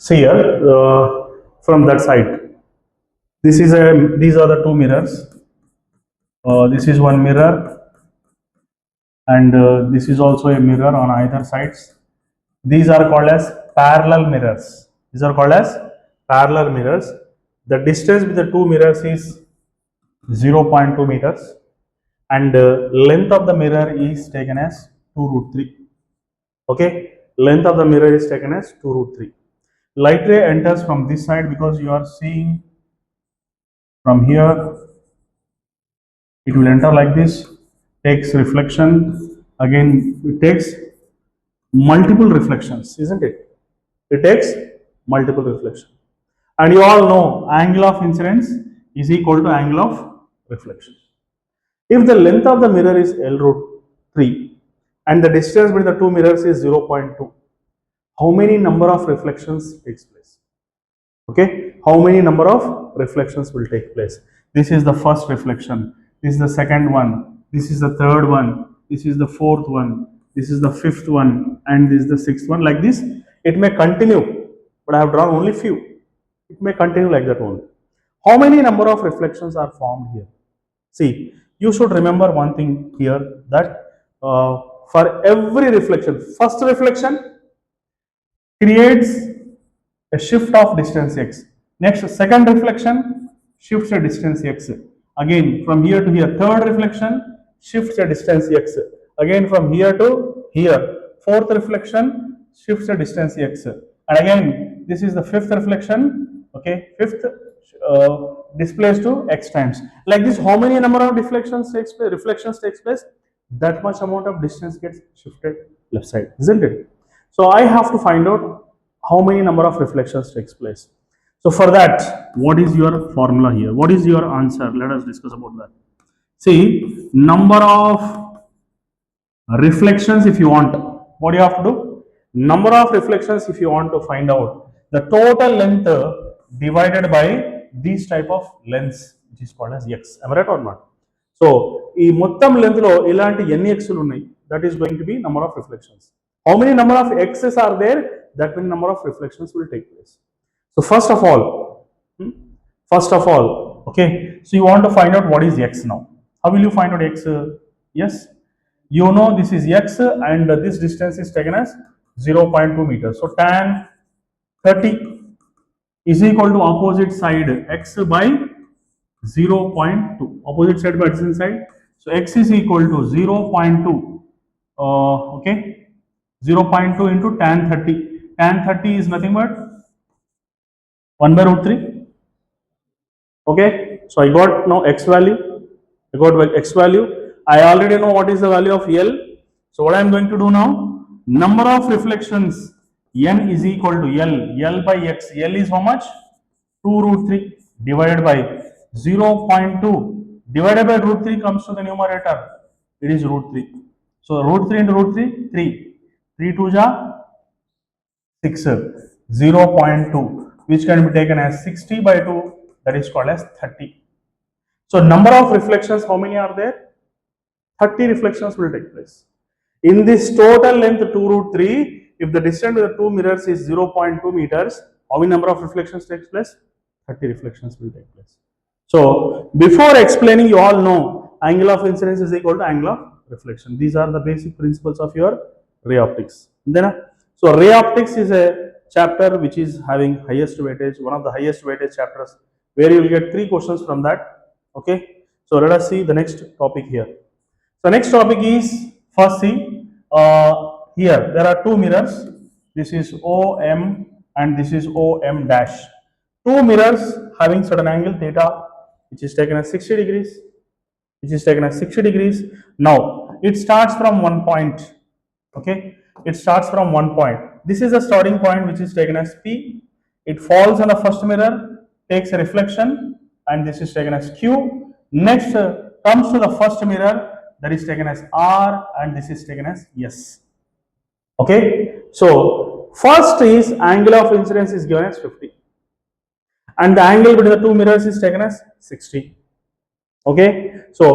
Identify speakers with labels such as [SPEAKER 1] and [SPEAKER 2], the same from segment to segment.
[SPEAKER 1] See here, from that side, these are the two mirrors. This is one mirror, and this is also a mirror on either sides. These are called as parallel mirrors. These are called as parallel mirrors. The distance between the two mirrors is 0.2 meters, and length of the mirror is taken as 2 root 3. Okay, length of the mirror is taken as 2 root 3. Light ray enters from this side because you are seeing from here. It will enter like this, takes reflection, again it takes multiple reflections, isn't it? It takes multiple reflections. And you all know angle of incidence is equal to angle of reflection. If the length of the mirror is L root 3 and the distance between the two mirrors is 0.2, how many number of reflections takes place? Okay, how many number of reflections will take place? This is the first reflection, this is the second one, this is the third one, this is the fourth one, this is the fifth one, and this is the sixth one. Like this, it may continue, but I have drawn only few. It may continue like that only. How many number of reflections are formed here? See, you should remember one thing here, that for every reflection, first reflection creates a shift of distance x. Next, second reflection shifts a distance x. Again, from here to here, third reflection shifts a distance x. Again, from here to here, fourth reflection shifts a distance x. And again, this is the fifth reflection. Okay, fifth displays to x times. Like this, how many number of reflections takes place? That much amount of distance gets shifted left side, isn't it? So I have to find out how many number of reflections takes place. So for that, what is your formula here? What is your answer? Let us discuss about that. See, number of reflections, if you want, what do you have to do? Number of reflections, if you want to find out the total length divided by these type of lengths, which is called as x. Am I right or not? So ఈ మొత్తం length లో ఇలాంటి ఎన్ని ఎక్స్లు ఉన్నాయి, that is going to be number of reflections. How many number of x's are there? That many number of reflections will take place. So first of all, okay, so you want to find out what is x now. How will you find out x? Yes, you know this is x and this distance is taken as 0.2 meters. So tan 30 is equal to opposite side x by 0.2. Opposite side by adjacent side. So x is equal to 0.2. Okay, 0.2 into tan 30. Tan 30 is nothing but 1 by root 3. Okay, so I got now x value. I got x value. I already know what is the value of L. So what I am going to do now? Number of reflections n is equal to L. L by x. L is how much? 2 root 3 divided by 0.2 divided by root 3 comes to the numerator. It is root 3. So root 3 into root 3, 3. 3 2 ja 6. 0.2, which can be taken as 60 by 2, that is called as 30. So number of reflections, how many are there? 30 reflections will take place. In this total length 2 root 3, if the distance of the two mirrors is 0.2 meters, how many number of reflections takes place? 30 reflections will take place. So before explaining, you all know angle of incidence is equal to angle of reflection. These are the basic principles of your ray optics. Then, so ray optics is a chapter which is having highest weightage, one of the highest weightage chapters, where you will get 3 questions from that. Okay, so let us see the next topic here. So next topic is, first see, here there are 2 mirrors. This is OM and this is OM dash. 2 mirrors having certain angle theta, which is taken as 60 degrees, which is taken as 60 degrees. Now it starts from one point. Okay, it starts from one point. This is the starting point, which is taken as P. It falls on the first mirror, takes a reflection, and this is taken as Q. Next comes to the first mirror, that is taken as R, and this is taken as S. Okay, so first is angle of incidence is given as 50. And the angle between the 2 mirrors is taken as 60. Okay, so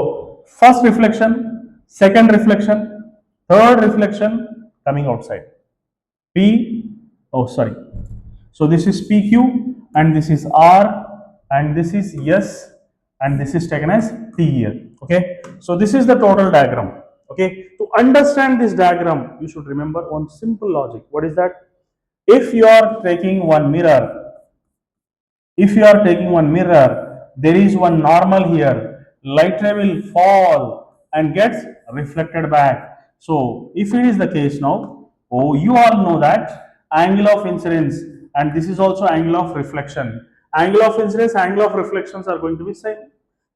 [SPEAKER 1] first reflection, second reflection, third reflection coming outside. So this is PQ and this is R and this is S and this is taken as T here. Okay. So this is the total diagram. Okay. To understand this diagram, you should remember one simple logic. What is that? If you are taking one mirror, there is one normal here. Light ray will fall and gets reflected back. So if it is the case now, oh, you all know that angle of incidence and this is also angle of reflection. Angle of incidence, angle of reflections are going to be same.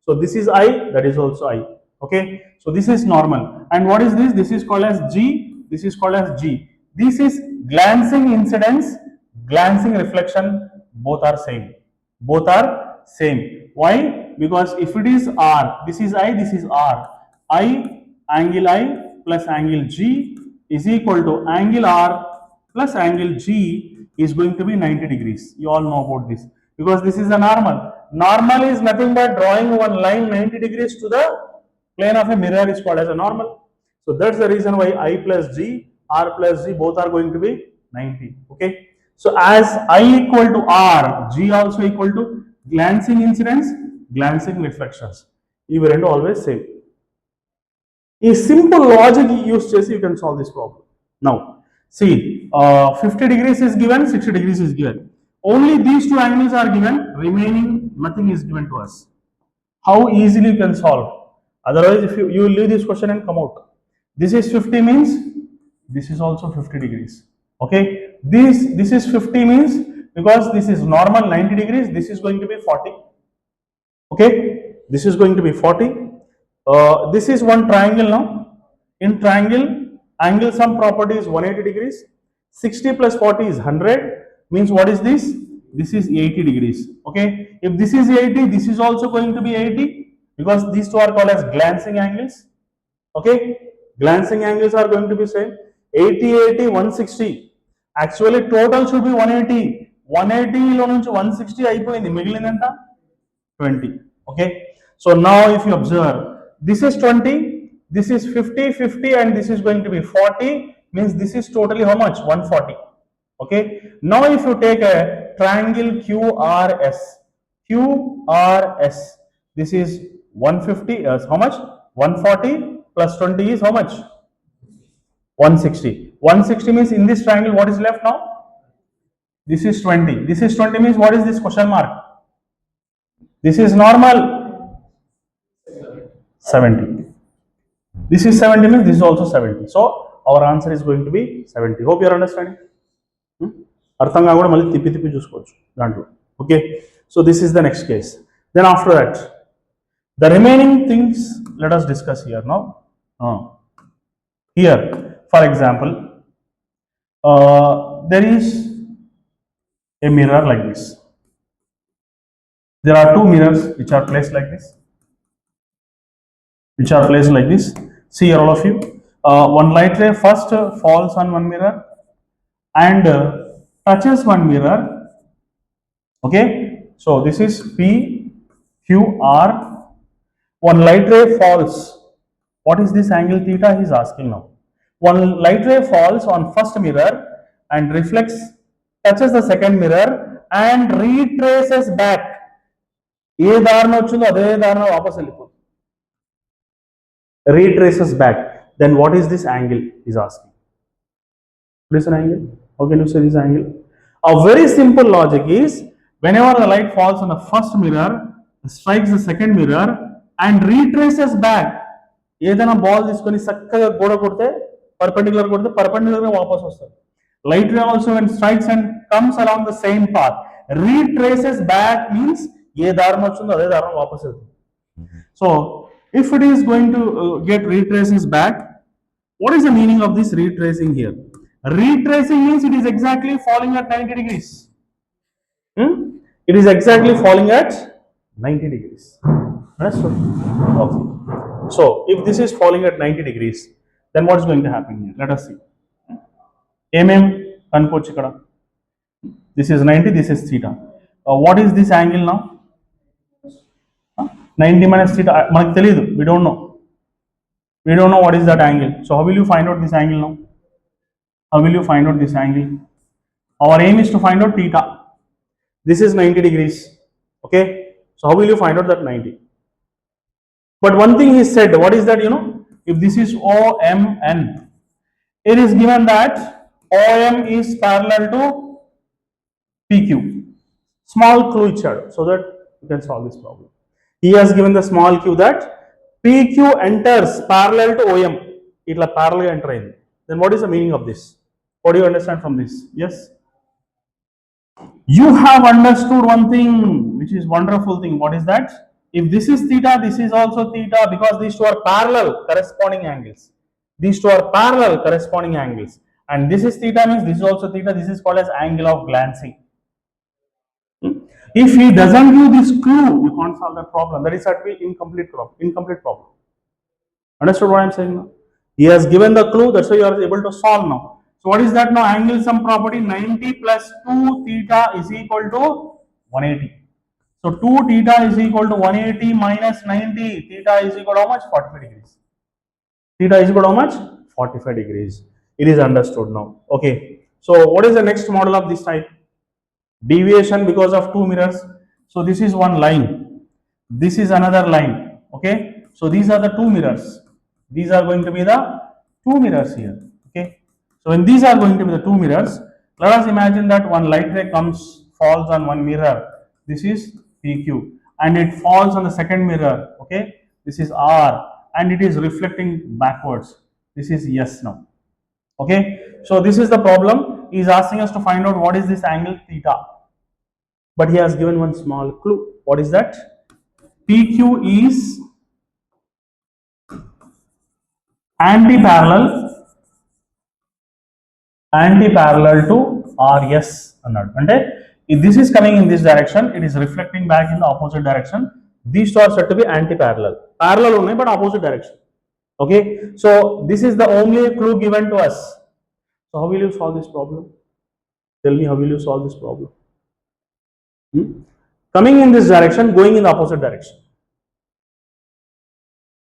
[SPEAKER 1] So this is I, that is also I. Okay. So this is normal. And what is this? This is called as G. This is called as G. This is glancing incidence, glancing reflection. Both are same. Both are same. Why? Because if it is R, this is I, this is R. Angle I plus angle G is equal to angle R plus angle G is going to be 90 degrees. You all know about this because this is a normal. Normal is nothing but drawing one line 90 degrees to the plane of a mirror is called as a normal. So that's the reason why I plus G, R plus G both are going to be 90. Okay. So as I equal to R, G also equal to glancing incidence, glancing reflections. These two always same. A simple logic use chesi you can solve this problem. Now, see, 50 degrees is given, 60 degrees is given. Only these two angles are given, remaining nothing is given to us. How easily you can solve? Otherwise, if you will leave this question and come out. This is 50 means this is also 50 degrees. Okay, this is 50 means because this is normal 90 degrees, this is going to be 40. Okay, this is going to be 40. This is one triangle now. In triangle, angle sum property is 180 degrees. 60 plus 40 is 100. Means what is this? This is 80 degrees. Okay, if this is 80, this is also going to be 80 because these two are called as glancing angles. Okay, glancing angles are going to be same. 80, 80, 160. Actually, total should be 180. 180 లో నుంచి 160 అయిపోయింది, మిగిలినంత 20. Okay, so now if you observe, this is 20, this is 50, 50 and this is going to be 40, means this is totally how much? 140. Okay, now if you take a triangle QRS, this is 150, how much? 140 plus 20 is how much? 160. 160 means in this triangle what is left now? This is 20. This is 20 means what is this question mark? This is normal 70. This is 70 means this is also 70. So our answer is going to be 70. Hope you are understanding. అర్థం కాకుండా మళ్ళీ తిప్పి తిప్పి చూసుకోవచ్చు దాంట్లో. Okay, so this is the next case. Then after that, the remaining things let us discuss here now. Here, for example, there is a mirror like this. There are two mirrors which are placed like this. See here, all of you. One light ray first falls on one mirror and touches one mirror. Okay, so this is P, Q, R. One light ray falls. What is this angle theta? He is asking now. One light ray falls on first mirror and reflects, touches the second mirror and retraces back. ఏ దారిన వచ్చిందో అదే దారిన వాపస్ వెళ్ళిపోతుంది. Retraces back. Then what is this angle? He is asking. What is an angle? How can you say this angle? A very simple logic is whenever the light falls on the first mirror, strikes the second mirror and retraces back. ఏదైనా ball తీసుకొని చక్కగా గోడ కొడితే perpendicular గా వాపస్ వస్తుంది. Light ray also when strikes and comes along the same path, retraces back means ఏ దారిన వచ్చిందో అదే దారిన వాపస్ వెళ్తుంది. So if it is going to get retraces back, what is the meaning of this retracing here? Retracing means it is exactly falling at 90 degrees. It is exactly falling at 90 degrees. Understood? Okay. So if this is falling at 90 degrees, then what is going to happen here? Let us see. కనుకోవచ్చు ఇక్కడ. This is 90, this is theta. What is this angle now? 90 minus theta. మనకు తెలియదు. We don't know. We don't know what is that angle. So how will you find out this angle now? How will you find out this angle? Our aim is to find out theta. This is 90 degrees. Okay. So how will you find out that 90? But one thing he said, what is that? If this is OMN, it is given that OM is parallel to PQ. Small clue ichadu so that you can solve this problem. He has given the small clue that PQ enters parallel to OM. Itla parallel enter in. Then what is the meaning of this? What do you understand from this? Yes? You have understood one thing, which is wonderful thing. What is that? If this is theta, this is also theta, because these two are parallel corresponding angles. These two are parallel corresponding angles. And this is theta means this is also theta. This is called as angle of glancing. If he doesn't give this clue, you can't solve that problem. That is said to be incomplete problem. Understood what I am saying now? He has given the clue, that's why you are able to solve now. So what is that now? Angle sum property 90 plus 2 theta is equal to 180. So 2 theta is equal to 180 minus 90. Theta is equal to how much? 45 degrees. Theta is equal to how much? 45 degrees. It is understood now. Okay. So what is the next model of this type? Deviation because of two mirrors. So this is one line. This is another line. Okay. So these are the two mirrors. These are going to be the two mirrors here. Okay. So when these are going to be the two mirrors, let us imagine that one light ray falls on one mirror. This is PQ, and it falls on the second mirror. Okay. This is R, and it is reflecting backwards. This is S now. Okay. So this is the problem. He is asking us to find out what is this angle theta. But he has given one small clue. What is that? PQ is anti-parallel to RS annadu. Ante if this is coming in this direction, it is reflecting back in the opposite direction. These two are said to be anti-parallel. Parallel only, but opposite direction. Okay. So this is the only clue given to us. So how will you solve this problem? Tell me, how will you solve this problem? Coming in this direction, going in the opposite direction.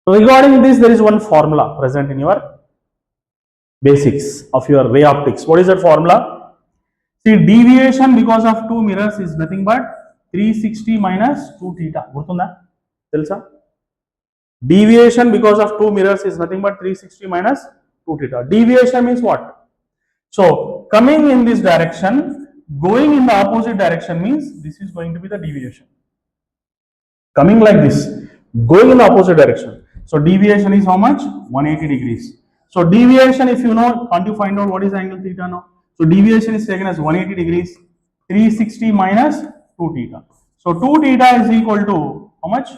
[SPEAKER 1] So regarding this, there is one formula present in your basics of your ray optics. What is that formula? See, deviation because of two mirrors is nothing but 360 minus 2 theta. Gurtunda? Telsa? Deviation because of two mirrors is nothing but 360 minus 2 theta. Deviation means what? So coming in this direction, going in the opposite direction means this is going to be the deviation. Coming like this, going in the opposite direction. So deviation is how much? 180 degrees. So deviation, if you know, can't you find out what is angle theta now? So deviation is taken as 180 degrees, 360 minus 2 theta. So 2 theta is equal to how much?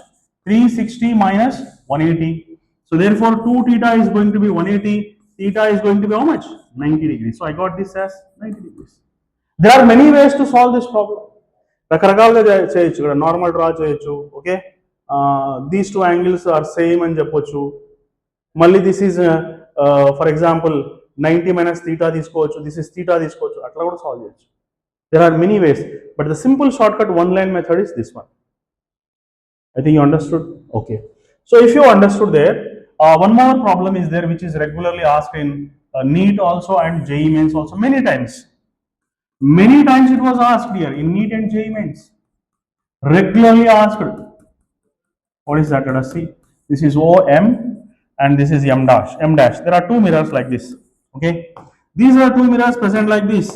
[SPEAKER 1] 360 minus 180. So therefore 2 theta is going to be 180, theta is going to be how much? 90 degrees. So I got this as 90 degrees. There are many ways to solve this problem. రకరకాలుగా చేయొచ్చు, ఇక్కడ normal draw చేయొచ్చు. Okay, these two angles are same అని చెప్పొచ్చు. మళ్ళీ this is for example 90 minus theta తీసుకోవచ్చు, this is theta తీసుకోవచ్చు, అట్లా కూడా సాల్వ్ చేయొచ్చు. There are many ways, but the simple short cut one line method is this one. I think you understood. Okay, so if you understood there, one more problem is there which is regularly asked in NEET also and JEE Mains also. Many times it was asked here in NEET and JEE Mains. Regularly asked. What is that? Let us see. This is OM and this is M dash. There are two mirrors like this. Okay, these are two mirrors present like this.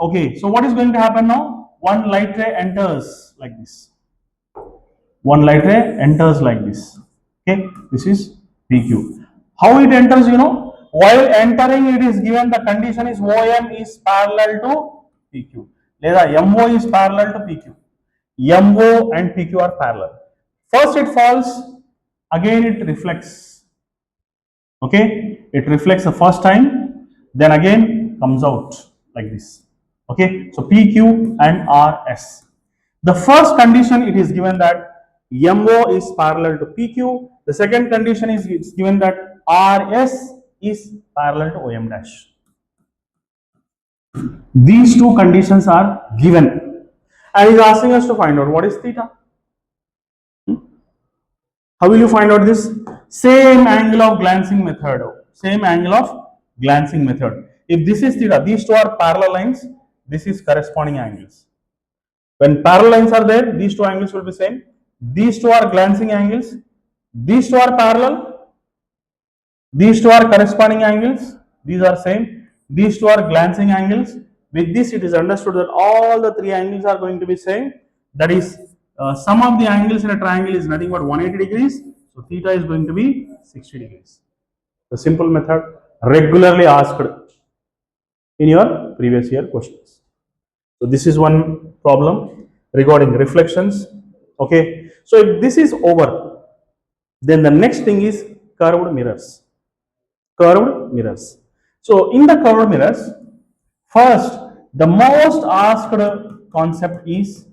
[SPEAKER 1] Okay, so what is going to happen now? One light ray enters like this. One light ray enters like this. Okay, this is PQ. How it enters, you know? While entering, it is given the condition is OM is parallel to PQ. Leda MO is parallel to PQ. MO and PQ are parallel. First it falls, again it reflects. Okay, it reflects the first time, then again comes out like this. Okay, so PQ and RS. The first condition, it is given that MO is parallel to PQ. The second condition is it's given that RS is parallel to OM dash. These two conditions are given, and he is asking us to find out what is theta. How will you find out this? Same angle of glancing method. Same angle of glancing method. If this is theta, these two are parallel lines. This is corresponding angles. When parallel lines are there, these two angles will be same. These two are glancing angles. These two are parallel. These two are corresponding angles. These are same. These two are glancing angles. With this, it is understood that all the three angles are going to be same. That is, sum of the angles in a triangle is nothing but 180 degrees. So theta is going to be 60 degrees. The simple method regularly asked in your previous year questions. So this is one problem regarding reflections. Okay. So if this is over, then the next thing is curved mirrors. Curved mirrors. So in the curved mirrors, first the most asked concept is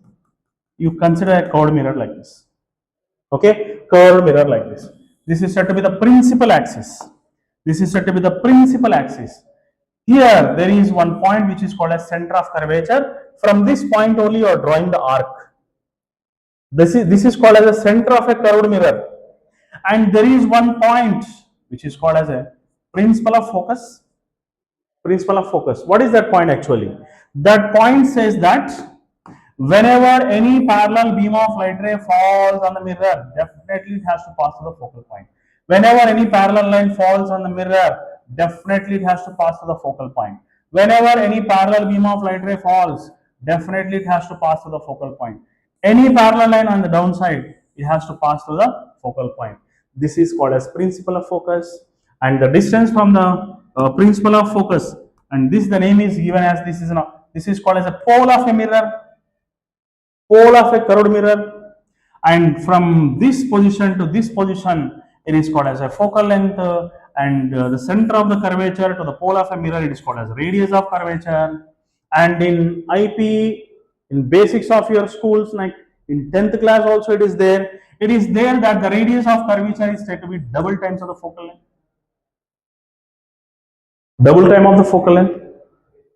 [SPEAKER 1] you consider a curved mirror like this. Okay, curved mirror like this. This is said to be the principal axis. This is said to be the principal axis. Here there is one point which is called as center of curvature. From this point only you are drawing the arc. This is called as a center of a curved mirror. And there is one point which is called as a principle of focus. Principle of focus. What is that point actually? That point says that whenever any parallel beam of light ray falls on the mirror, definitely it has to pass to the focal point. Whenever any parallel line falls on the mirror, definitely it has to pass to the focal point. Whenever any parallel beam of light ray falls, definitely it has to pass to the focal point. Any parallel line on the downside, it has to pass to the focal point. This is called as principle of focus, and the distance from the principle of focus, and this the name is given as this is called as a pole of a mirror. Pole of a curved mirror, and from this position to this position it is called as a focal length, and the center of the curvature to the pole of a mirror it is called as radius of curvature. And in IP, in basics of your schools, like in 10th class also it is there that the radius of curvature is said to be double times of the focal length. Double time of the focal length.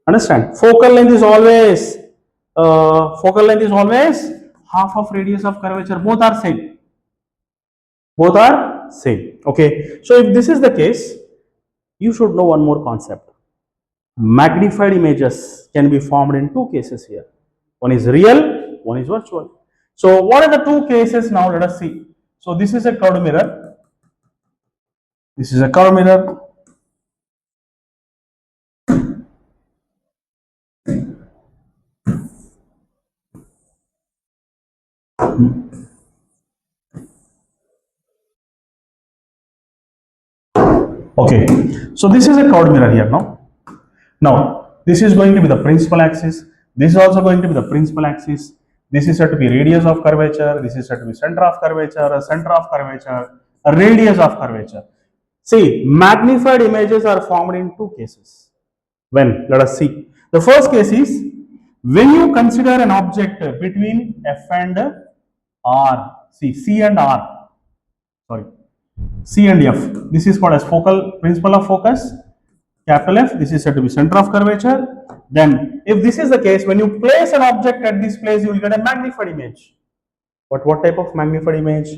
[SPEAKER 1] Understand? Focal length is always half of radius of curvature. Both are same. Both are same. Okay. So if this is the case, you should know one more concept. Magnified images can be formed in two cases here. One is real, one is virtual. So what are the two cases now? Let us see. So this is a curved mirror. This is a curved mirror. Okay, so this is a curved mirror here now. Now, this is going to be the principal axis. This is also going to be the principal axis. This is said to be radius of curvature. This is said to be center of curvature, a center of curvature, a radius of curvature. See, magnified images are formed in two cases. When? Let us see. The first case is when you consider an object between F and R. See, C and R. Sorry. C and F. This is called as focal principle of focus. Capital F. This is said to be center of curvature. Then, if this is the case, when you place an object at this place, you will get a magnified image. But what type of magnified image?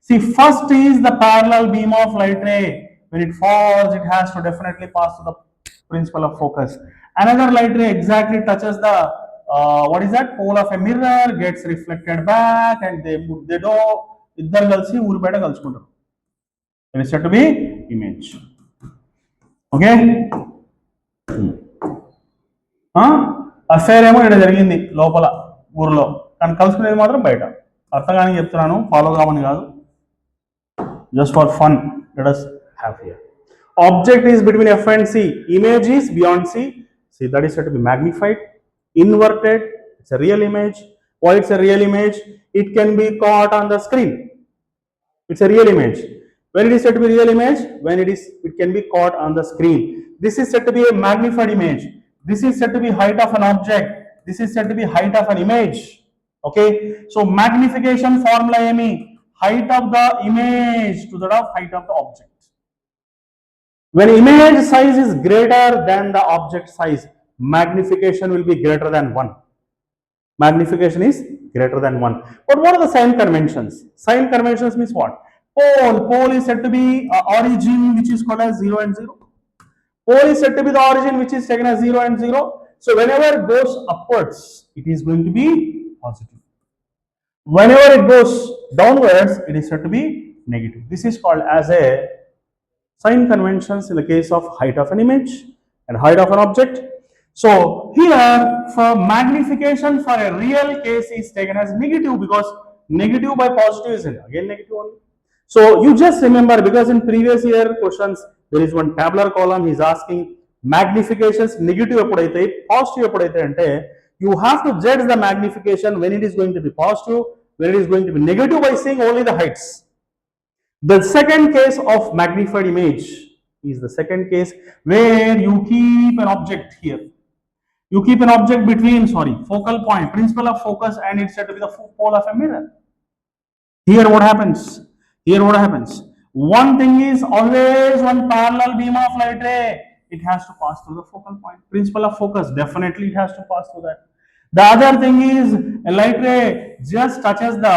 [SPEAKER 1] See, first is the parallel beam of light ray. When it falls, it has to definitely pass to the principle of focus. Another light ray exactly touches the what is that? Pole of a mirror, gets reflected back, and they do. ఇద్దరు కలిసి ఊరు బయట కలుసుకుంటారు. It is said to be image. Okay? Affair ఏమో ఇక్కడ జరిగింది లోపల ఊర్లో, కానీ కలుసుకునేది మాత్రం బయట. అర్థం కానీ చెప్తున్నాను, ఫాలో కామని కాదు, just for fun let us have here. Object is between F and C, image is beyond C. See, that is said to be magnified, inverted. It's a real image. Why it's a real image? It can be caught on the screen. It's a real image. When it is said to be real image, when it can be caught on the screen. This is said to be a magnified image. This is said to be height of an object. This is said to be height of an image. Okay. So magnification formula emi height of the image to that of height of the object. When image size is greater than the object size, magnification will be greater than 1. Magnification is greater than 1. But what are the sign conventions? Sign conventions means what? Pole is said to be origin, which is called as 0 and 0. Pole is said to be the origin which is taken as 0 and 0. So whenever it goes upwards, it is going to be positive. Whenever it goes downwards, it is said to be negative. This is called as a sign conventions in the case of height of an image and height of an object. So here for magnification for a real case is taken as negative because negative by positive is again negative only. So you just remember because in previous year questions there is one tabular column he is asking magnifications negative ఎప్పుడైతే positive ఎప్పుడైతే అంటే you have to judge the magnification when it is going to be positive, when it is going to be negative by seeing only the heights. The second case of magnified image is the second case where you keep an object here. You keep an object between, focal point, principle of focus, and it's said to be the pole of a mirror. Here what happens? Here what happens? One thing is always one parallel beam of light ray. It has to pass through the focal point. Principle of focus, definitely it has to pass through that. The other thing is a light ray just touches the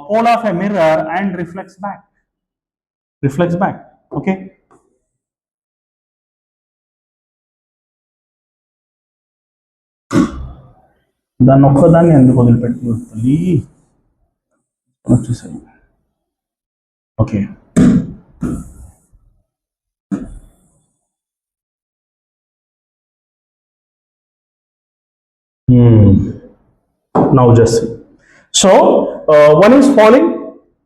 [SPEAKER 1] pole of a mirror and reflects back. Reflects back. Okay. దాన్ని ఒక్కదాన్ని ఎందుకు వదిలిపెట్టుకోవాలి వచ్చేసాయి. Okay now just see. So one is falling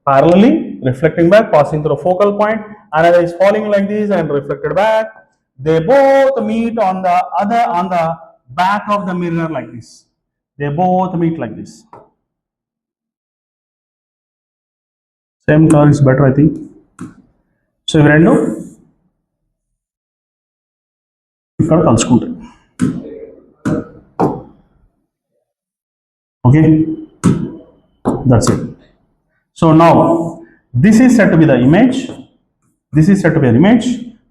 [SPEAKER 1] parallelly, reflecting back, passing through a focal point. Another is falling like this and reflected back. They both meet on the back of the mirror like this. They both meet like this. Same color is better, I think. So ఇవి రెండు ఇక్కడ కలుసుకుంటాయి. Okay, that's it. So now this is said to be the image, this is said to be an image,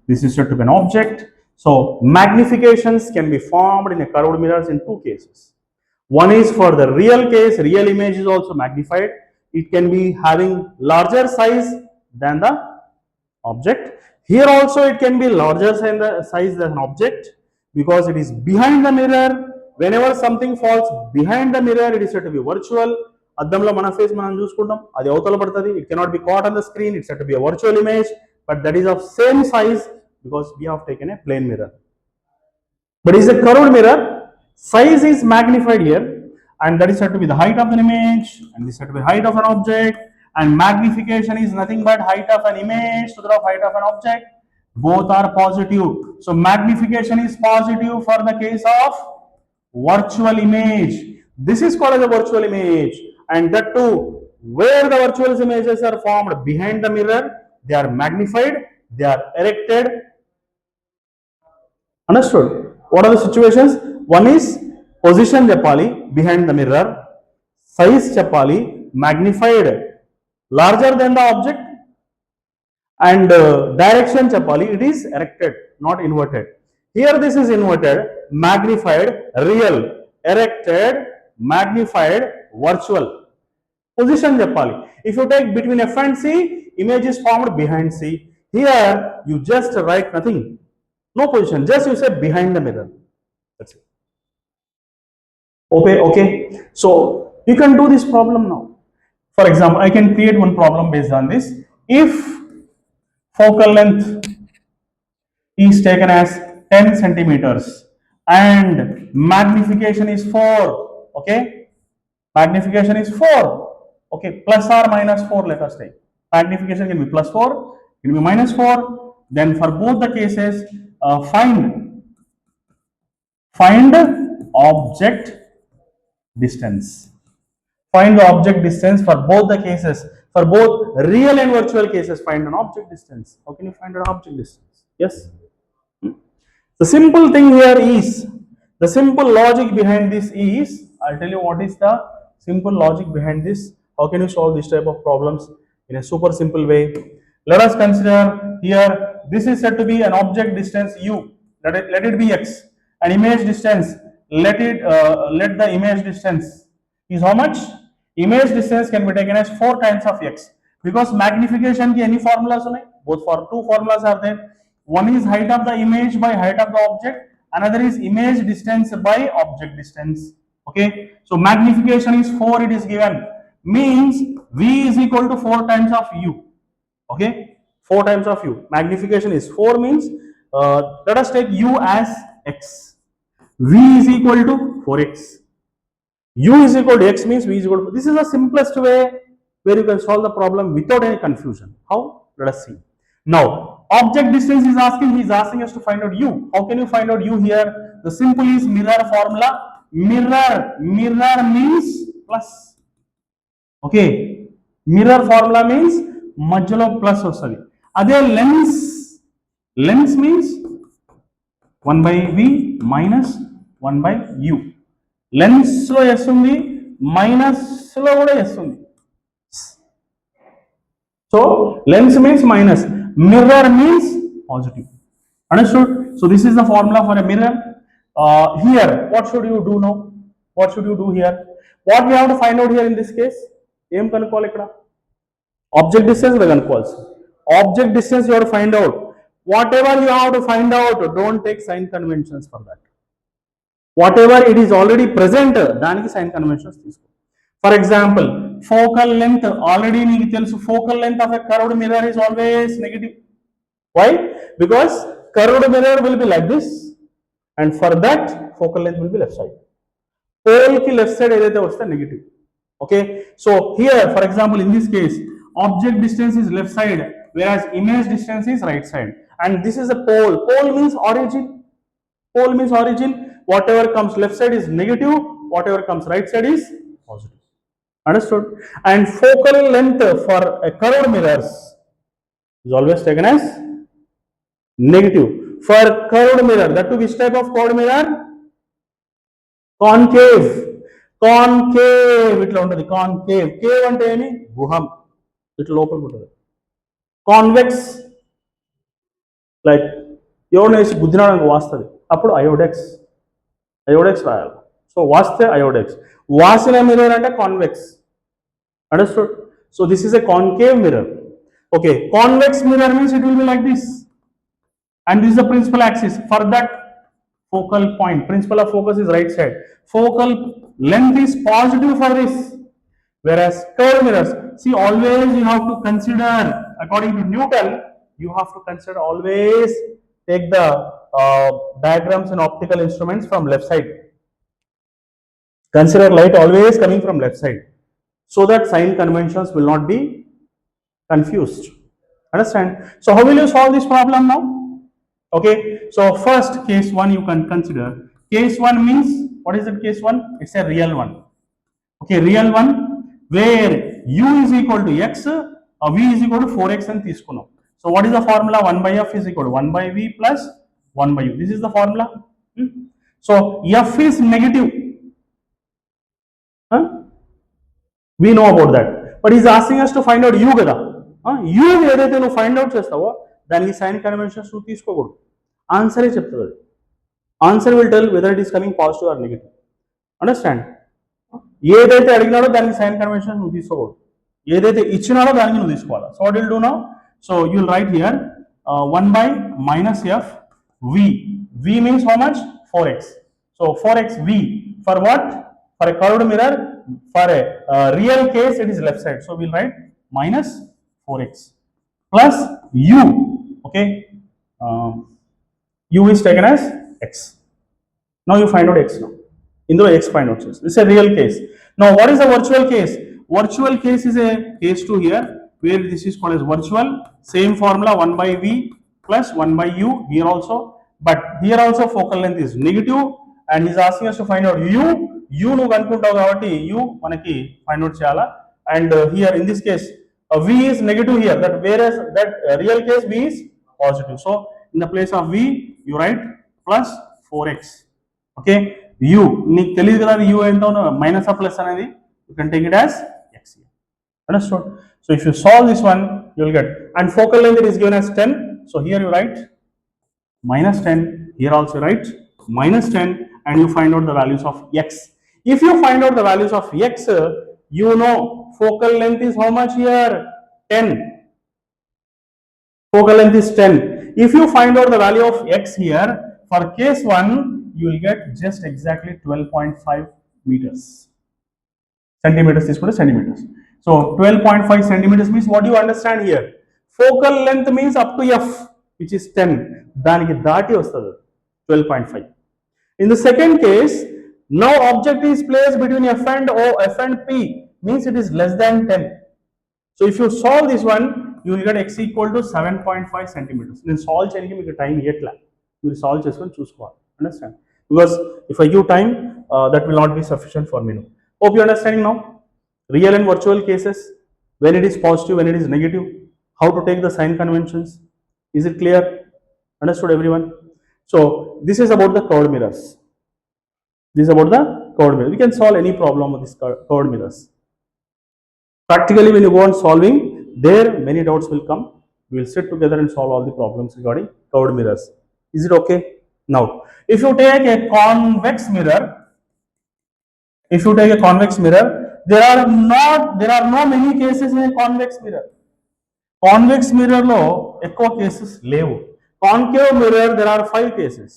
[SPEAKER 1] this is said to be an object. So magnifications can be formed in a curved mirrors in two cases. One is for the real case, real image is also magnified. It can be having larger size than the object. Here also it can be larger size than an object because it is behind the mirror. Whenever something falls behind the mirror, it is said to be virtual. అద్దంలో మన face మనం చూసుకుంటాం అది అవతల పడుతుంది. It cannot be caught on the screen. It's said to be a virtual image, but that is of same size because we have taken a plain mirror. But is a curved mirror, size is magnified here, and that is said to be the height of an image, and this is said to be height of an object, and magnification is nothing but height of an image to the height of an object. Both are positive. So magnification is positive for the case of virtual image. This is called as a virtual image, and that too where the virtual images are formed behind the mirror, they are magnified, they are erected. Understood? What are the situations? One is position cheppali behind the mirror, size cheppali magnified larger than the object, and direction cheppali it is erected, not inverted. Here this is inverted, magnified, real, erected, magnified, virtual. Position cheppali. If you take between F and C, image is formed behind C. Here you just write nothing, no position, just you say behind the mirror. That's it. Okay. So you can do this problem now. For example, I can create one problem based on this. If focal length is taken as 10 centimeters and magnification is 4, okay, magnification is 4, okay, plus or minus 4, let us take. Magnification can be plus 4, it can be minus 4. Then for both the cases, find object distance. Find the object distance for both the cases. For both real and virtual cases, find an object distance. How can you find an object distance? Yes. The simple thing here is, the simple logic behind this is, I'll tell you what is the simple logic behind this. How can you solve this type of problems in a super simple way? Let us consider here, this is said to be an object distance u. Let it be x. An image distance, let the image distance is how much? Image distance can be taken as 4 times of x because magnification ki any formulas ఉన్నాయి? Both for two formulas are there. One is height of the image by height of the object, another is image distance by object distance. Okay, so magnification is 4, it is given, means V is equal to 4 times of U. Okay, 4 times of U. Magnification is 4 means, let us take U as X. V is equal to 4X. U is equal to X means V is equal to, this is the simplest way where you can solve the problem without any confusion. How? Let us see. Now, object distance is asking, he is asking us to find out U. How can you find out U here? The simple is mirror formula. Mirror means plus. Okay, mirror formula means మధ్యలో plus వస్తుంది. అదే lens means 1 by V minus 1 by U. Lens లో yes ఉంది, minus లో కూడా yes ఉంది. So lens means minus, mirror means positive. Understood? So this is the formula for a mirror. Here, what should you do now? What should you do here? What we have to find out here in this case? ఏం కనుక్కోవాలి ఇక్కడ? Object distance we కనుక్కోవాల్సి. Object distance you have to find out. Whatever you have to find out, don't take sign conventions for that. Whatever it is already present, దానికి sign conventions తీసుకో. For example, focal length, already నీకు తెలుసు, focal length of a curved mirror is always negative. Why? Because curved mirror will be like this, and for that focal length will be left side. Pole ki left side ఏదైతే వస్తే negative. Okay, so here for example in this case object distance is left side whereas image distance is right side, and this is a pole. Pole means origin. Pole means origin. Whatever comes left side is negative, whatever comes right side is positive. Understood? And focal length for a curved mirrors is always taken as negative. For curved mirror, that to which type of curved mirror? Concave. Concave ఇట్లా ఉంటుంది. Concave. Cave అంటే ఏమి? గుహం. ఇట్లా లోపలికి ఉంటుంది. Convex, like ఎవరిని వేసి గుద్దినాడానికి వాస్తుంది, అప్పుడు అయోడెక్స్ రాయాలి. సో వాస్తే అయోడెక్స్. వాసిన మిర్రర్ అంటే convex. Understood? So this is a concave mirror. Okay, convex mirror means it will be like this, and this is the principal axis. For that focal point, principal of focus is right side, focal length is positive for this. Whereas curved mirrors, see, always you have to consider, according to Newton, you have to consider, always take the diagrams and optical instruments from left side. Consider light always coming from left side, so that sign conventions will not be confused. Understand? So how will you solve this problem now? Okay, so first case 1 you can consider. Case 1 means, what is that case 1? It's a real one. Okay, real one where U is equal to X, V is equal to 4X and తీసుకున్నాం. So what is the formula? 1 by F is equal to 1 by V plus 1 by U. This is the formula. So F is negative. We know about that. But he's asking us to find out U కదా. U ఏదైతే నువ్వు find out చేస్తావో దానికి sign conventions నువ్వు తీసుకోకూడదు. ఆన్సరే చెప్తుంది అది. Answer will tell whether it is coming positive or negative. Understand? ఏదైతే అడిగినాడో దానికి సైన్ కన్వెన్షన్స్ నువ్వు తీసుకోకూడదు. ఏదైతే ఇచ్చినాడో దానికి నువ్వు తీసుకోవాలి. So what will do now? So you will write here 1 by minus F V. V means how much? 4X. So 4X V for what? For a curved mirror. For a real case it is left side. So we'll write minus 4X plus U. Okay, U is taken as X. Now you find out X now. Indulo X find out. This is a real case. Now what is a virtual case? Virtual case is a case 2 here where this is called as virtual. Same formula 1 by V plus 1 by U here also, but here also focal length is negative and he is asking us to find out U. U nu kanukuntavu kabatti U manaki find out cheyala, and here in this case V is negative here, that whereas that real case V is positive. So in the place of V you write plus 4X. Okay, U neeku teliyadu kada U ento minus or plus anedi, you can take it as X here. Understood? So if you solve this one you will get, and focal length it is given as 10, so here you write minus 10, here also write minus 10, and you find out the values of X. If you find out the values of X, you know focal length is how much here? 10. Focal length is 10. If you find out the value of X here, For case 1, you will get just exactly 12.5 meters. Centimeters is centimeters. So 12.5 centimeters means what do you understand here? Focal length means up to f, which is 10. దానికి దాటి వస్తుంది 12.5. In the second case, now object is placed between f and o, f and p, means it is less than 10. So if you solve this one, you will get x equal to 7.5 centimeters. Then solve చేయడానికి మీకు time ఇయట్లా, మీరు solve చేసుకొని చూసుకోవాలి. Understand? Because if I give time, that will not be sufficient for me now. Hope you understanding now. Real and virtual cases, when it is positive, when it is negative, how to take the sign conventions. Is it clear? Understood everyone? So this is about the curved mirrors. This is about the curved mirror. We can solve any problem with this curved mirrors. Practically, when you go on solving, there many doubts will come. We will sit together and solve all the problems regarding curved mirrors. Is it okay? Now, if you take a convex mirror, there are no many cases in a convex mirror. Convex mirror lo ekko cases levu. Concave mirror, there are 5 cases.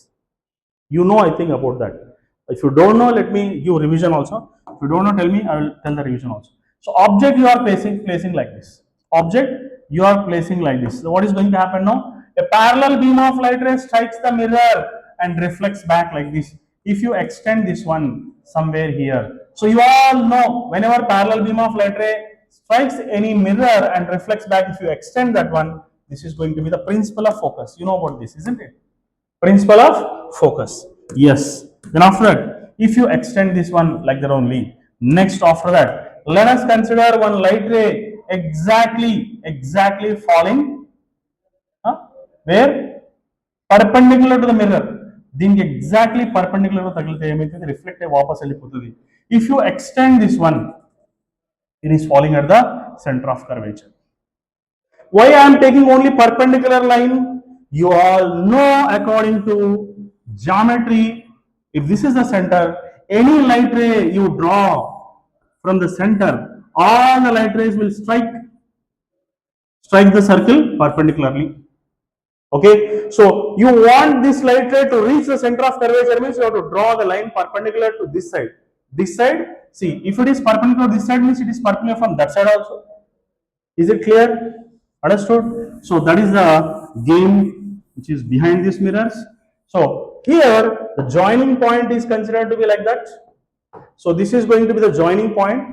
[SPEAKER 1] You know, I think about that. If you don't know, let me give revision also. If you don't know, tell me, I will tell the revision also. So object you are placing like this. Object you are placing like this. So what is going to happen now? A parallel beam of light ray strikes the mirror and reflects back like this. If you extend this one somewhere here, so you all know whenever parallel beam of light ray strikes any mirror and reflects back, if you extend that one, this is going to be the principle of focus. You know about this, isn't it? Principle of focus. Yes. Then after that, if you extend this one like that only, next after that, let us consider one light ray exactly falling where perpendicular to the mirror. దీనికి exactly perpendicular గా తగిలితే ఏమైతుంది, reflect అయ్యి వాపస్ వెళ్ళిపోతుంది. If you extend this one, it is falling at the center of curvature. Why I am taking only perpendicular line? You all know according to geometry, if this is the center, any light ray you draw from the center, all the light rays will strike the circle perpendicularly. Okay, so you want this light ray to reach the center of curvature, means you have to draw the line perpendicular to this side. This side, see, if it is perpendicular to this side, means it is perpendicular from that side also. Is it clear? Understood? So that is the game which is behind these mirrors. So here the joining point is considered to be like that. So this is going to be the joining point,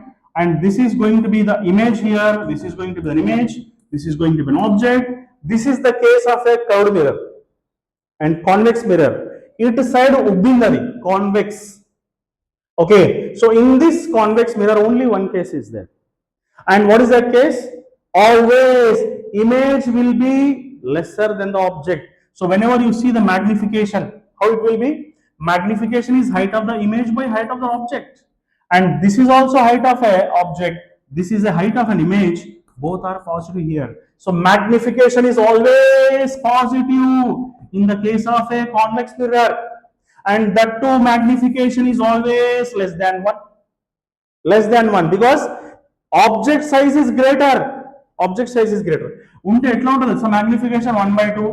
[SPEAKER 1] and this is going to be the image here. This is going to be an image. This is going to be an object. This is the case of a curved mirror and convex mirror. It side ubbindadi, convex. Okay, so in this convex mirror only one case is there. And what is that case? Always image will be lesser than the object. So whenever you see the magnification, how it will be? Magnification is height of the image by height of the object. And this is also height of a object. This is a height of an image. Both are positive here. So magnification is always positive in the case of a convex mirror. And that too, magnification is always less than 1. Less than 1, because object size is greater. Object size is greater. ఉంటే ఎట్లా ఉంటుంది? So magnification 1/2,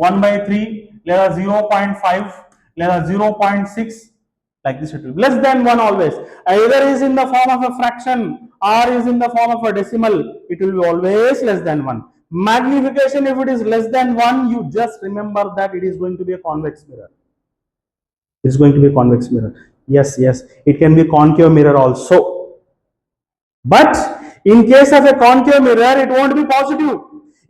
[SPEAKER 1] 1/3, లేదా 0.5, లేదా 0.6, like this it will be. Less than 1 always. Either is in the form of a fraction or is in the form of a decimal, it will be always less than 1. Magnification, if it is less than 1, you just remember that it is going to be a convex mirror. It is going to be a convex mirror. Yes, it can be concave mirror also. But in case of a concave mirror, it won't be positive.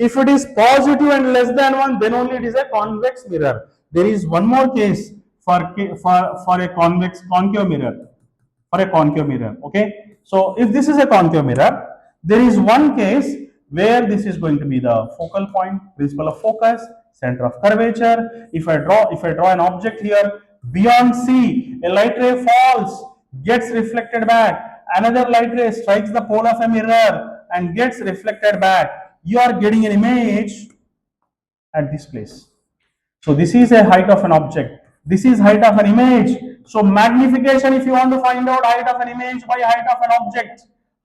[SPEAKER 1] If it is positive and less than 1, then only it is a convex mirror. There is one more case for a concave mirror. For a concave mirror, okay. So if this is a concave mirror, there is one case where this is going to be the focal point, principle of focus, center of curvature. If I draw an object here, beyond C, a light ray falls, gets reflected back. Another light ray strikes the pole of a mirror and gets reflected back. You are getting an image at this place. So this is a height of an object. This is height of an image. So magnification, if you want to find out height of an image by height of an object,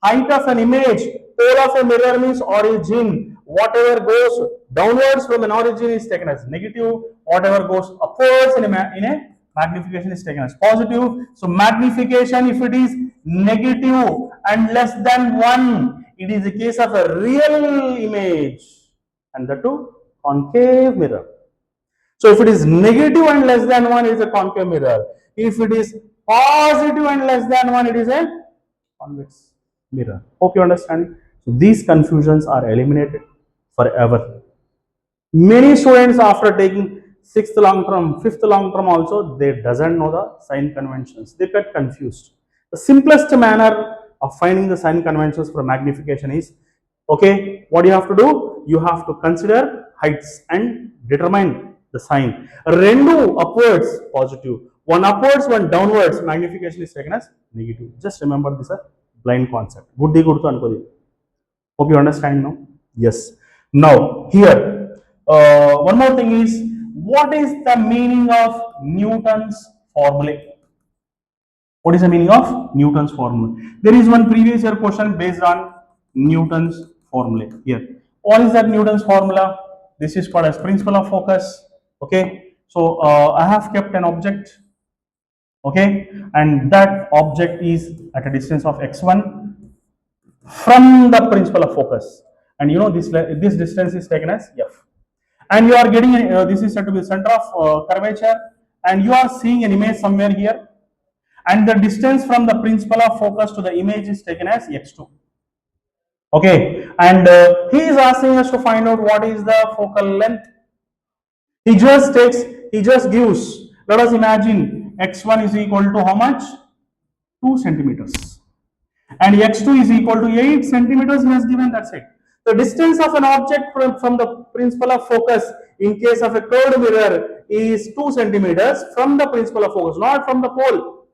[SPEAKER 1] height of an image, pole of a mirror means origin. whatever goes downwards from an origin is taken as negative, whatever goes upwards in a magnification is taken as positive. So magnification, if it is negative and less than 1, it is a case of a real image, and the two concave mirror. So if it is negative and less than 1, it is a concave mirror. If it is positive and less than 1, it is a convex mirror. Hope you understand. So these confusions are eliminated forever. Many students, after taking 6th long term, 5th long term also, they doesn't know the sign conventions. They get confused. The simplest manner of finding the sign conventions for magnification is, okay, what you have to do? You have to consider heights and determine the sign. Rendu upwards positive, one upwards, one downwards, magnification is taken as negative. Just remember this is a blind concept. Buddhi gurtu ankodi. Hope you understand now. Yes. Now here, one more thing is, what is the meaning of Newton's formula? What is the meaning of Newton's formula? There is one previous year question based on Newton's formula here. What is that Newton's formula? This is called as principle of focus. Okay. So I have kept an object. Okay, and that object is at a distance of x1 from the principle of focus, and you know this distance is taken as f, and you are getting this is said to be the center of curvature, and you are seeing an image somewhere here, and the distance from the principle of focus to the image is taken as x2. Okay, and he is asking us to find out what is the focal length. He just gives, let us imagine x1 is equal to how much? 2 centimeters, and x2 is equal to 8 centimeters. He has given, that's it. The distance of an object from the principle of focus in case of a curved mirror is 2 centimeters from the principle of focus, not from the pole.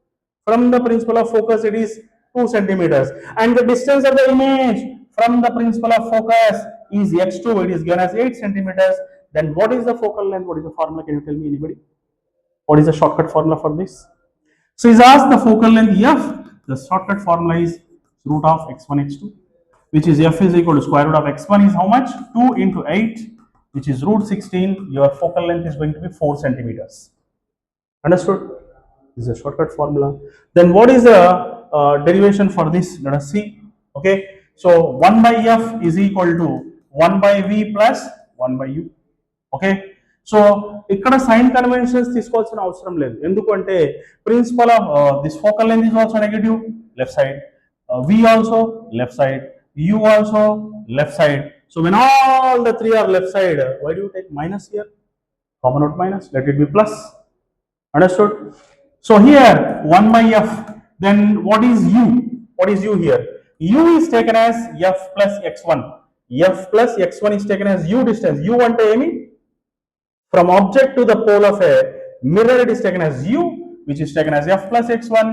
[SPEAKER 1] From the principle of focus it is 2 centimeters, and the distance of the image from the principle of focus is x2, it is given as 8 centimeters. Then what is the focal length? What is the formula? Can you tell me, anybody? What is the shortcut formula for this? So he's asked the focal length f. The shortcut formula is root of x1 x2, which is f is equal to square root of x1 is how much? 2 into 8, which is root 16. Your focal length is going to be 4 centimeters. Understood? This is a shortcut formula. Then what is the derivation for this? Let us see. Okay, so 1 by f is equal to 1 by v plus 1 by u. Okay, so ఇక్కడ sign conventions తీసుకోవాల్సిన అవసరం లేదు. ఎందుకంటే principal of this focal length is also negative, left side, v also left side, u also left side. So when all the three are left side, why do you take minus here? Common out minus, let it be plus. Understood? So here 1 by f, then what is u? What is u here? U is taken as f plus x1. F plus x1 is taken as u distance. U ante emi? From object to the pole of a mirror, it is taken as u, which is taken as f plus x1.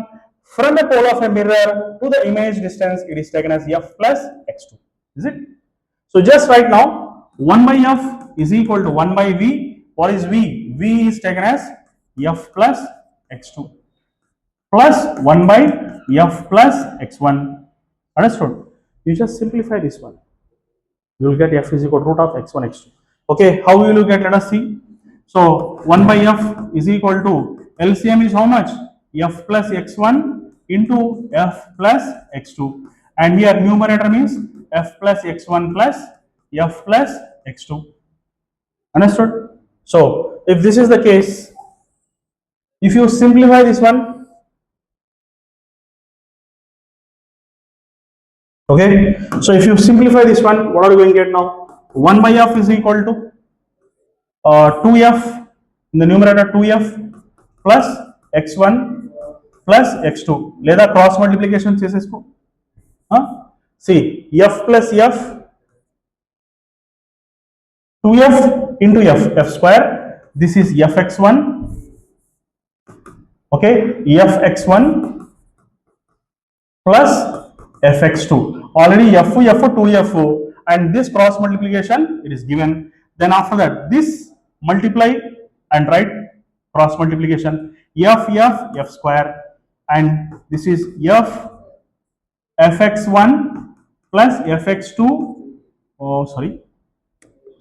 [SPEAKER 1] From the pole of a mirror to the image distance, it is taken as f plus x2. Is it? So just right now, 1 by f is equal to 1 by v. What is v? V is taken as f plus x2 plus 1 by f plus x1. Understood? You just simplify this one. You will get f is equal to root of x1 x2. Okay, how will you get? Let us see. So 1 by f is equal to LCM is how much? F plus x1 into f plus x2, and here numerator means f plus x1 plus f plus x2. Understood? So if this is the case, if you simplify this one, okay, so if you simplify this one, what are you going to get now? 1 by f is equal to 2f in the numerator, 2f plus x1 plus x2, లేదా cross multiplication చేసేసుకో. See, f plus f, 2f into f, f square, this is fx1, okay, fx1 plus fx2, already f 2f, and this cross multiplication it is given. Then after that, this multiply and write cross multiplication, f square, and this is fx1 plus fx2, oh sorry,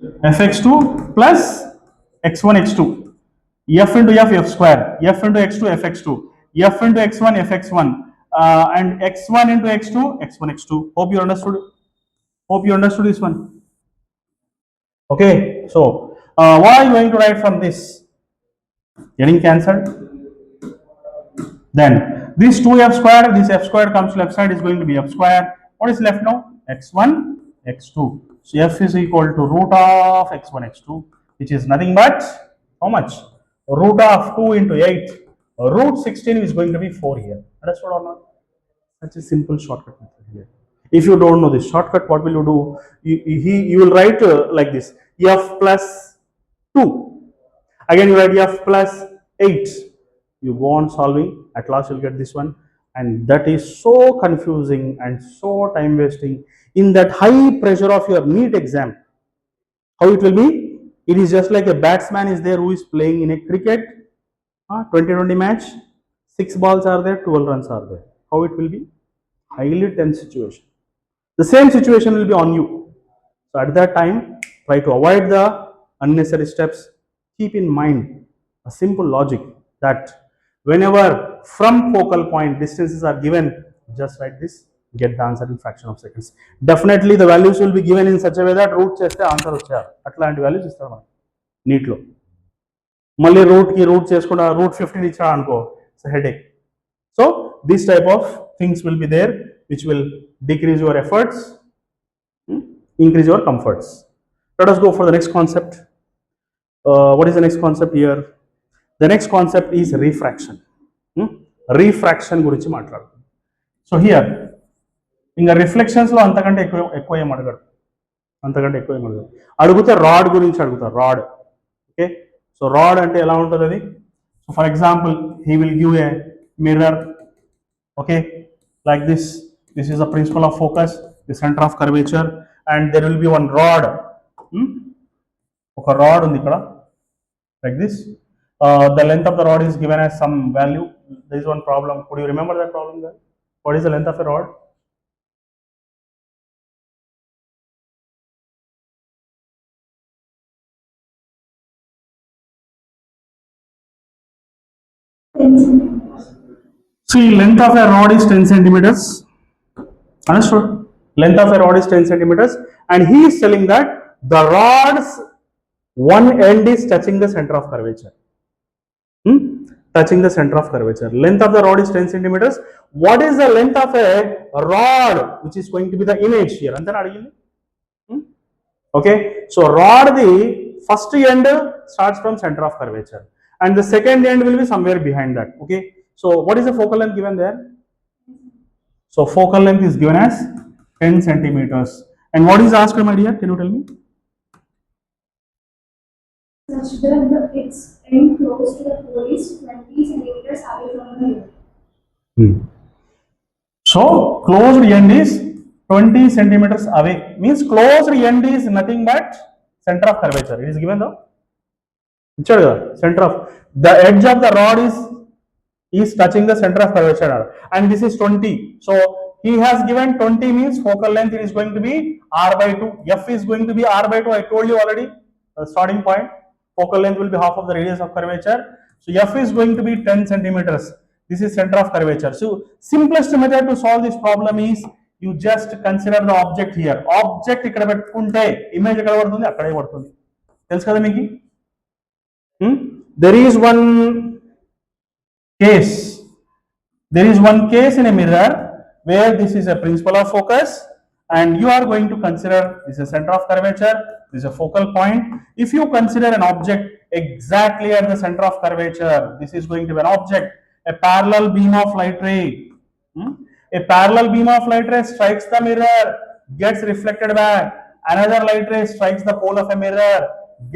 [SPEAKER 1] fx2 plus x1 x2, f into f square, f into x2 fx2, f into x1 fx1, and x1 into x2 x1 x2. Hope you understood. Hope you understood this one. Okay, so what are you going to write from this? Getting cancelled. Then this 2f square, this f square comes to left side is going to be f square. What is left now? x1, x2. So f is equal to root of x1, x2, which is nothing but how much? Root of 2 into 8. Root 16 is going to be 4 here. Understood or not? Such a simple shortcut method here. If you don't know this shortcut, what will you do? You will write like this: f plus 2. Again, you write f plus 8. You go on solving. At last, you'll get this one, and that is so confusing and so time wasting. In that high pressure of your NEET exam, how it will be? It is just like a batsman is there who is playing in a cricket 20-20 match. 6 balls are there, 12 runs are there. How it will be? Highly tense situation. The same situation will be on you. So at that time, try to avoid the unnecessary steps. Keep in mind a simple logic that whenever from focal point distances are given, just write this, get the answer in fraction of seconds. Definitely the values will be given in such a way that root cheste answer వచ్చేయాలి. అట్లాంటి values ఇస్తారు మనం నీట్లో. మళ్ళీ route చేసుకున్న route 15 ఇచ్చా అనుకో, it's headache. So this type of things will be there which will decrease your efforts, increase your comforts. Let us go for the next concept. What is the next concept here? The next concept is refraction. Refraction గురించి మాట్లాడుతుంది. So here ఇంకా రిఫ్లెక్షన్స్లో అంతకంటే ఎక్కువ ఏం అడగడు, అంతకంటే ఎక్కువ ఏం అడగడు. అడిగితే రాడ్ గురించి అడుగుతారు, రాడ్. ఓకే, సో రాడ్ అంటే ఎలా ఉంటుంది అది? So for example he will give a mirror, okay, like this. This is the principle of focus, the center of curvature, and there will be one rod. Okay, rod undi ikkada like this. The length of the rod is given as some value. There is one problem. Could you remember that problem there? What is the length of a rod? See, length of a rod is 10 centimeters. Understood? Length of a rod is 10 centimeters, and he is telling that the rod's one end is touching the center of curvature. Touching the center of curvature. Length of the rod is 10 centimeters. What is the length of a rod, which is going to be the image here? Okay, so rod the first end starts from center of curvature, and the second end will be somewhere behind that. Okay, so what is the focal length given there? So focal length is given as 10 centimeters. And what is asked, my dear? Can you tell me?
[SPEAKER 2] Such that its end close to the pole is 20 centimeters away from the mirror.
[SPEAKER 1] So closed end is 20 centimeters away. Means closed end is nothing but center of curvature. It is given the center of the edge of the rod is touching the center of curvature, and this is 20. So he has given 20 means focal length is going to be r by 2. F is going to be r by 2. I told you already, starting point. Focal length will be half of the radius of curvature. So F is going to be 10 centimeters. This is center of curvature. So simplest method to solve this problem is you just consider the object here. Object ఇక్కడ పెట్టుకుంటే image ఎక్కడ పడుతుంది? అక్కడే పడుతుంది. తెలుసు కదా మీకు? There is one case. There is one case in a mirror where this is a principle of focus, and you are going to consider this is a center of curvature, this is a focal point. If you consider an object exactly at the center of curvature, this is going to be an object, a parallel beam of light ray. A parallel beam of light ray strikes the mirror, gets reflected back. Another light ray strikes the pole of a mirror,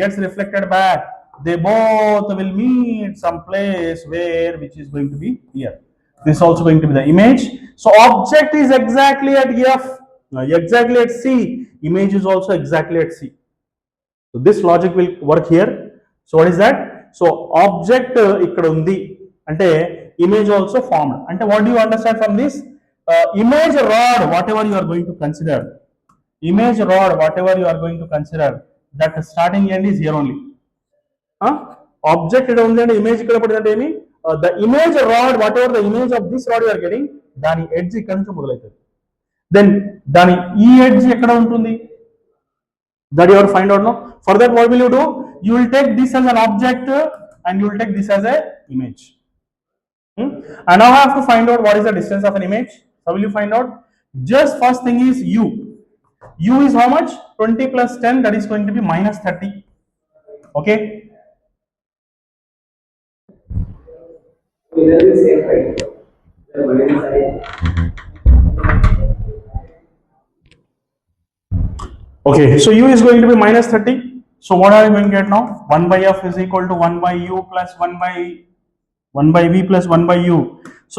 [SPEAKER 1] gets reflected back. They both will meet some place where which is going to be here. This is also going to be the image. So object is exactly at F, exactly at C. Image is also exactly at C. So this logic will work here. So what is that? So object ikkada undi ante image also formed. Ante what do you understand from this? Image rod, whatever you are going to consider. Image rod, whatever you are going to consider. that starting end is here only. Object ఇక్కడ ఉంది అంటే image ఇక్కడ పడిందంటే ఏమి the image rod, whatever the image of this rod you are getting, దాని edge ఇక్కడ నుంచి మొదలవుతుంది. దెన్ దాని ఈ ఎడ్జ్ ఎక్కడ ఉంటుంది, that you have to find out now. For that, what will you do? You will take this as an object and you will take this as a image. And now I have to find out what is the distance of an image. How will you find out? Just first thing is u. U is how much? 20 plus 10, that is going to be minus 30. Okay. Okay, so u is going to be minus 30. So what are we going to get now? 1 by f is equal to 1 by u plus 1 by v plus 1 by u. So